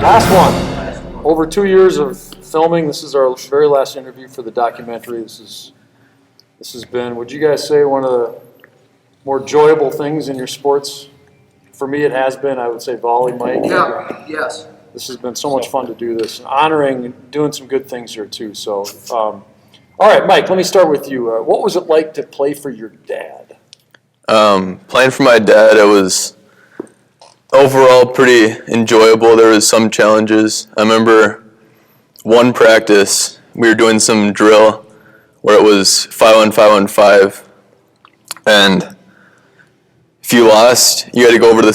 Last one. Over 2 years of filming. This is our very last interview for the documentary. This has been, would you guys say, one of the more enjoyable things in your sports? For me, it has been. I would say volley, Mike. Yeah. Yes. This has been so much fun to do this, and honoring and doing some good things here too. So, all right, Mike. Let me start with you. What was it like to play for your dad? Playing for my dad, it was overall pretty enjoyable. There was some challenges. I remember one practice, we were doing some drill where it was 5-on-5-on-5, and if you lost, you had to go over to the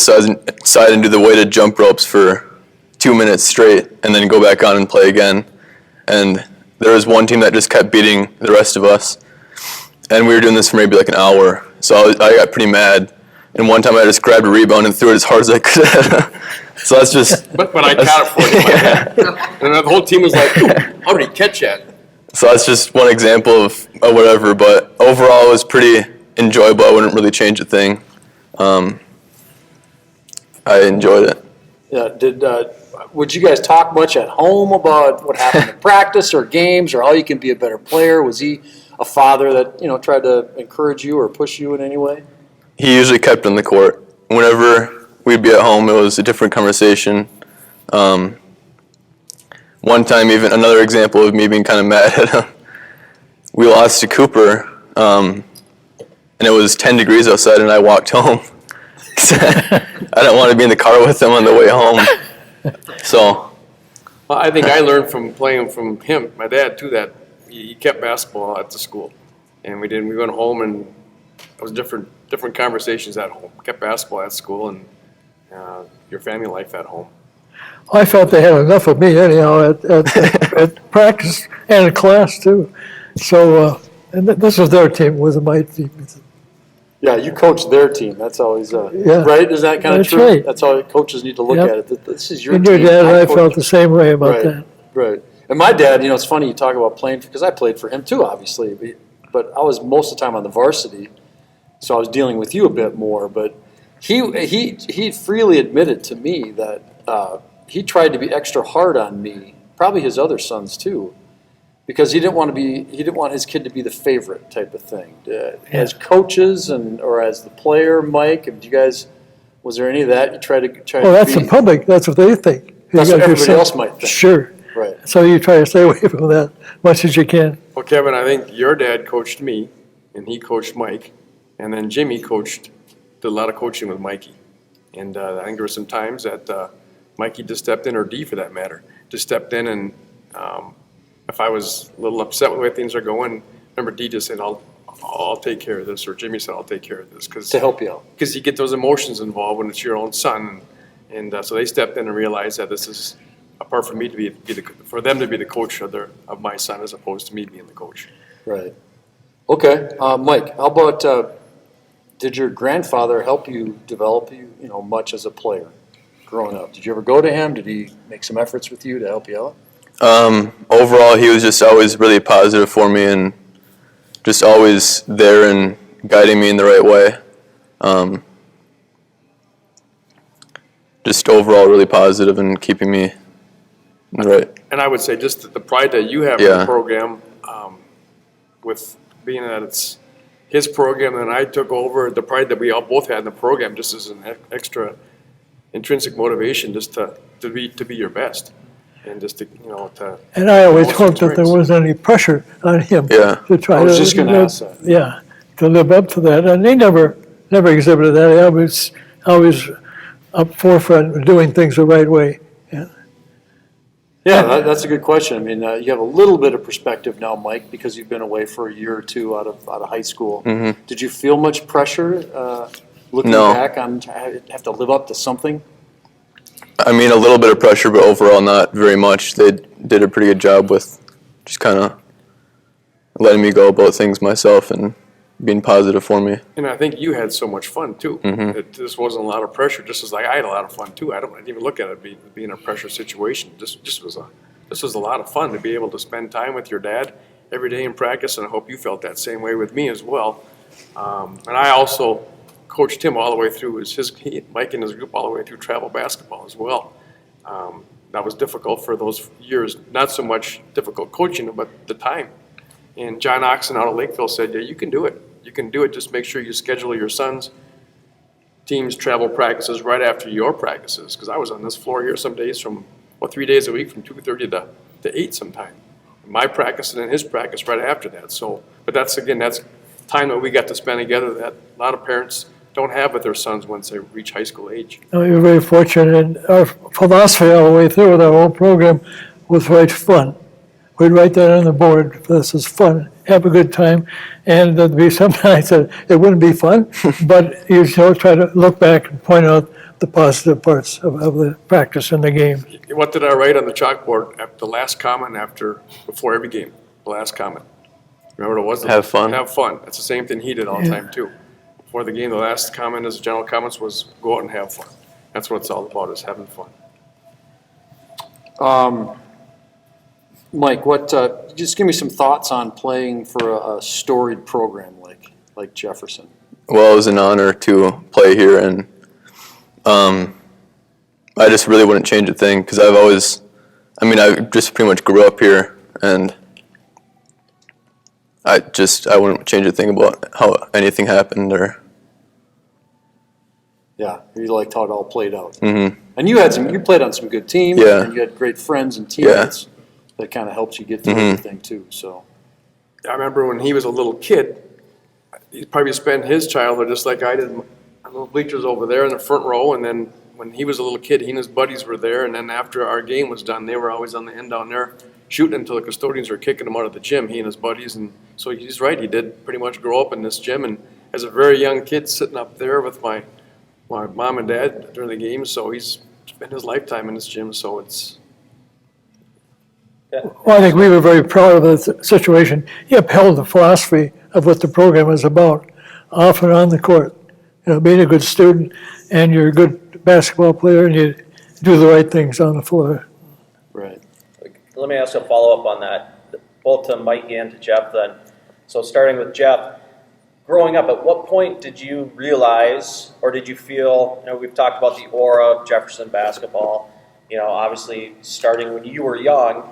side and do the weighted jump ropes for 2 minutes straight and then go back on and play again. And there was one team that just kept beating the rest of us, and we were doing this for maybe like an hour. So I got pretty mad, and one time I just grabbed a rebound and threw it as hard as I could. So that's just. But I caught it for you. Yeah. And the whole team was like, "How did he catch that?" So that's just one example of whatever. But overall, it was pretty enjoyable. I wouldn't really change a thing. I enjoyed it. Yeah. Would you guys talk much at home about what happened in practice or games or how you can be a better player? Was he a father that tried to encourage you or push you in any way? He usually kept on the court. Whenever we'd be at home, it was a different conversation. One time, even another example of me being kind of mad at him, we lost to Cooper, and it was 10 degrees outside, and I walked home. I didn't want to be in the car with him on the way home. So, Well, I think I learned from playing from him, my dad, too, that he kept basketball at the school, and we didn't. We went home, and it was different conversations at home. Kept basketball at school, and your family life at home. I felt they had enough of me anyhow at practice and in class too. So, and this was their team, wasn't my team. Yeah, you coach their team. That's always Yeah. right. Is that kind of That's true? right. That's how coaches need to look Yep. at it. This is your And team. your dad and I coach- felt the same way about right, that. Right. And my dad, it's funny you talk about playing because I played for him too, obviously. But I was most of the time on the varsity, so I was dealing with you a bit more. But he freely admitted to me that he tried to be extra hard on me, probably his other sons too, because he didn't want his kid to be the favorite type of thing. As coaches or as the player, Mike, was there any of that you tried to? Well, that's the public. That's what they think. That's You what got everybody yourself- else might think. Sure. Right. So you try to stay away from that as much as you can. Well, Kevin, I think your dad coached me, and he coached Mike, and then Jimmy did a lot of coaching with Mikey. And I think there were some times that Mikey just stepped in, or D for that matter, just stepped in, and if I was a little upset with the way things are going, remember D just saying, I'll take care of this, or Jimmy said, I'll take care of this. To help you out. Because you get those emotions involved when it's your own son. And so they stepped in and realized that this is a part for me to for them to be the coach of my son as opposed to me being the coach. Right. Okay, Mike. How about did your grandfather help you develop much as a player growing up? Did you ever go to him? Did he make some efforts with you to help you out? Overall, he was just always really positive for me and just always there and guiding me in the right way. Just overall really positive and keeping me right. And I would say just the pride that you have in the program, with being that it's his program and I took over, the pride that we all both had in the program just as an extra intrinsic motivation just to be your best. And just to. And I always most hoped that there experience. wasn't any pressure on him to try I was to just gonna ask that. Yeah, to live up to that. And he never exhibited that. He was always up forefront doing things the right way. Yeah, that's a good question. I mean, you have a little bit of perspective now, Mike, because you've been away for a year or two out of high school. Mm-hmm. Did you feel much pressure looking No. back on have to live up to something? I mean, a little bit of pressure, but overall not very much. They did a pretty good job with just kind of letting me go about things myself and being positive for me. And I think you had so much fun too. This wasn't a lot of pressure, just as like I had a lot of fun too. I didn't even look at it being a pressure situation. This was a lot of fun to be able to spend time with your dad every day in practice, and I hope you felt that same way with me as well. And I also coached him all the way through Mike and his group all the way through travel basketball as well. that was difficult for those years. Not so much difficult coaching, but the time. And John Oxen out of Lakeville said, yeah, you can do it. You can do it. Just make sure you schedule your son's teams travel practices right after your practices. Because I was on this floor here some days from, 3 days a week from 2:30 to 8 sometime. My practice and then his practice right after that. So, but that's time that we got to spend together that a lot of parents don't have with their sons once they reach high school age. You're very fortunate, and our philosophy all the way through with our whole program was right fun. We'd write that on the board, this is fun, have a good time, and there'd be some nights that it wouldn't be fun, but you try to look back and point out the positive parts of the practice and the game. What did I write on the chalkboard? The last comment before every game, the last comment. Remember what it was? Have fun. Have fun. That's the same thing he did all the time too. Before the game, the last comment, his general comments was, go out and have fun. That's what it's all about, is having fun. Mike, just give me some thoughts on playing for a storied program like Jefferson. Well, it was an honor to play here, and I just really wouldn't change a thing because I just pretty much grew up here, and I wouldn't change a thing about how anything happened or. Yeah, you liked how it all played out. Mm-hmm. And you played on some good teams, Yeah. and you had great friends and teammates that kind of helped you get through everything too. So I remember when he was a little kid, he probably spent his childhood just like I did, little bleachers over there in the front row, and then when he was a little kid, he and his buddies were there, and then after our game was done, they were always on the end down there shooting until the custodians were kicking him out of the gym, he and his buddies. And so he's right, he did pretty much grow up in this gym, and as a very young kid sitting up there with my mom and dad during the games, so he's spent his lifetime in this gym, so it's. Well, I think we were very proud of the situation. He upheld the philosophy of what the program is about, off and on the court. Being a good student, and you're a good basketball player, and you do the right things on the floor. right. Let me ask a follow-up on that, both to Mikey and to Jeff then. So starting with Jeff, growing up, at what point did you realize, or did you feel, we've talked about the aura of Jefferson basketball, obviously starting when you were young,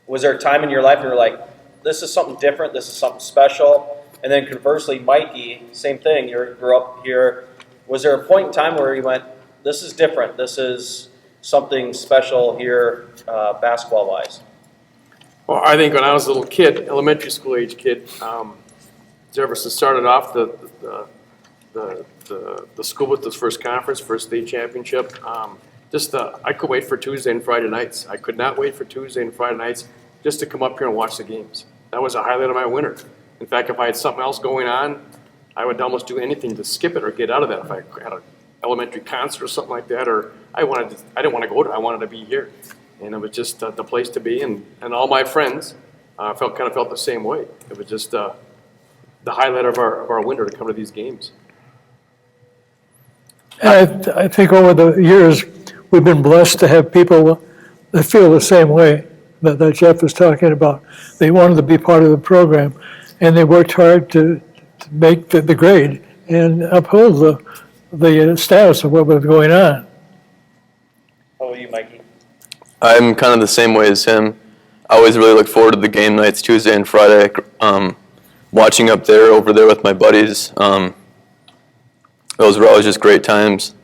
was there a time in your life where you were like, this is something different, this is something special? And then conversely, Mikey, same thing, you grew up here. Was there a point in time where you went, this is different, this is something special here basketball-wise? Well, I think when I was a little kid, elementary school age kid, Jefferson started off the school with this first conference, first state championship. I could wait for Tuesday and Friday nights. I could not wait for Tuesday and Friday nights just to come up here and watch the games. That was a highlight of my winter. In fact, if I had something else going on, I would almost do anything to skip it or get out of that. If I had an elementary concert or something like that, or I didn't want to go to, I wanted to be here. And it was just the place to be, and all my friends felt the same way. It was just the highlight of our winter to come to these games. And I think over the years, we've been blessed to have people that feel the same way that Jeff was talking about. They wanted to be part of the program, and they worked hard to make the grade and uphold the status of what was going on. How about you, Mikey? I'm kind of the same way as him. I always really look forward to the game nights, Tuesday and Friday, watching up there, over there with my buddies. Those were always just great times.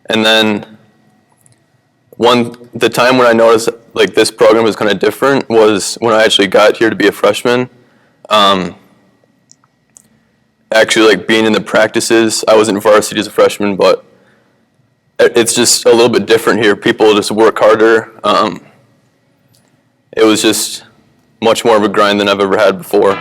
And then the time when I noticed like this program was kind of different was when I actually got here to be a freshman. Actually, like being in the practices, I was in varsity as a freshman, but it's just a little bit different here. People just work harder. It was just much more of a grind than I've ever had before.